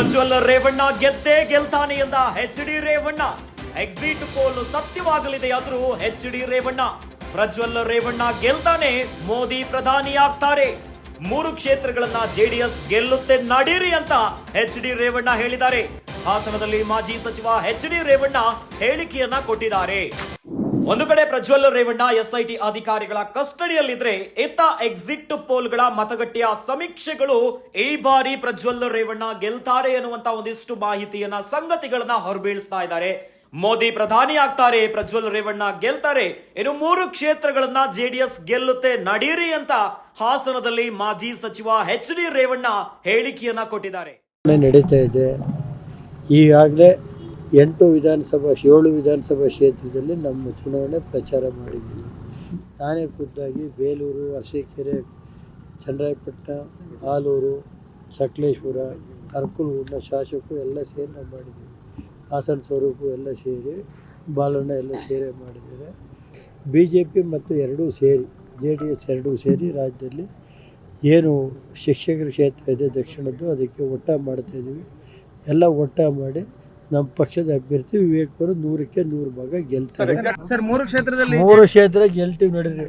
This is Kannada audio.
ಪ್ರಜ್ವಲ್ ರೇವಣ್ಣ ಗೆದ್ದೇ ಗೆಲ್ತಾನೆ ಎಂದ ಎಚ್.ಡಿ. ರೇವಣ್ಣ. ಎಕ್ಸಿಟ್ ಪೋಲ್ ಸತ್ಯವಾಗಲಿದೆಯಾದರೂ ಎಚ್.ಡಿ. ರೇವಣ್ಣ. ಪ್ರಜ್ವಲ್ ರೇವಣ್ಣ ಗೆಲ್ತಾನೆ, ಮೋದಿ ಪ್ರಧಾನಿ ಆಗ್ತಾರೆ. 3 ಕ್ಷೇತ್ರಗಳನ್ನ ಜೆಡಿಎಸ್ ಗೆಲ್ಲುತ್ತೆ, ನಡೀರಿ ಅಂತ ಎಚ್.ಡಿ. ರೇವಣ್ಣ ಹೇಳಿದ್ದಾರೆ. ಹಾಸನದಲ್ಲಿ ಮಾಜಿ ಸಚಿವ ಎಚ್.ಡಿ. ರೇವಣ್ಣ ಹೇಳಿಕೆಯನ್ನ ಕೊಟ್ಟಿದ್ದಾರೆ. ಒಂದು ಕಡೆ ಪ್ರಜ್ವಲ್ ರೇವಣ್ಣ ಎಸ್ಐಟಿ ಅಧಿಕಾರಿಗಳ ಕಸ್ಟಡಿಯಲ್ಲಿದ್ರೆ, ಇತ್ತ ಎಕ್ಸಿಟ್ ಪೋಲ್ಗಳ ಮತಗಟ್ಟೆಯ ಸಮೀಕ್ಷೆಗಳು ಈ ಬಾರಿ ಪ್ರಜ್ವಲ್ ರೇವಣ್ಣ ಗೆಲ್ತಾರೆ ಎನ್ನುವಂತ ಒಂದಿಷ್ಟು ಮಾಹಿತಿಯನ್ನ, ಸಂಗತಿಗಳನ್ನ ಹೊರಬೀಳಿಸ್ತಾ ಇದ್ದಾರೆ. ಮೋದಿ ಪ್ರಧಾನಿ ಆಗ್ತಾರೆ, ಪ್ರಜ್ವಲ್ ರೇವಣ್ಣ ಗೆಲ್ತಾರೆ, ಇನ್ನು 3 ಕ್ಷೇತ್ರಗಳನ್ನ ಜೆಡಿಎಸ್ ಗೆಲ್ಲುತ್ತೆ, ನಡೀರಿ ಅಂತ ಹಾಸನದಲ್ಲಿ ಮಾಜಿ ಸಚಿವ ಎಚ್.ಡಿ. ರೇವಣ್ಣ ಹೇಳಿಕೆಯನ್ನ ಕೊಟ್ಟಿದ್ದಾರೆ. ನಡೀತಾ ಇದೆ. ಈಗಾಗಲೇ 7 ವಿಧಾನಸಭಾ ಕ್ಷೇತ್ರದಲ್ಲಿ ನಮ್ಮ ಚುನಾವಣೆ ಪ್ರಚಾರ ಮಾಡಿದ್ದೀನಿ. ನಾನೇ ಖುದ್ದಾಗಿ ಬೇಲೂರು, ಅರಸೀಕೆರೆ, ಚನ್ನರಾಯಪಟ್ಟಣ, ಆಲೂರು, ಸಕಲೇಶ್ಪುರ, ಅರಕಲಗೂಡಿನ ಶಾಸಕರು ಎಲ್ಲ ಸೇರಿ ನಾವು ಮಾಡಿದ್ದೀವಿ. ಹಾಸನ ಸ್ವರೂಪು ಎಲ್ಲ ಸೇರಿ, ಬಾಲಣ್ಣ ಎಲ್ಲ ಸೇರಿ ಮಾಡಿದ್ದಾರೆ. BJP ಮತ್ತು ಎರಡೂ ಸೇರಿ, JDS ಎರಡೂ ಸೇರಿ ರಾಜ್ಯದಲ್ಲಿ ಏನು ಶಿಕ್ಷಕರ ಕ್ಷೇತ್ರ ಇದೆ ದಕ್ಷಿಣದ್ದು, ಅದಕ್ಕೆ ಒಟ್ಟ ಮಾಡ್ತಾಯಿದ್ದೀವಿ. ಎಲ್ಲ ಒಟ್ಟ ಮಾಡಿ ನಮ್ಮ ಪಕ್ಷದ ಅಭ್ಯರ್ಥಿ ವಿವೇಕ್ ಅವರು 100ಕ್ಕೆ 100 ಭಾಗ ಗೆಲ್ತಾರೆ. 3 ಕ್ಷೇತ್ರದಲ್ಲಿ 3 ಕ್ಷೇತ್ರ ಗೆಲ್ತೀವಿ ನಡೀರಿ.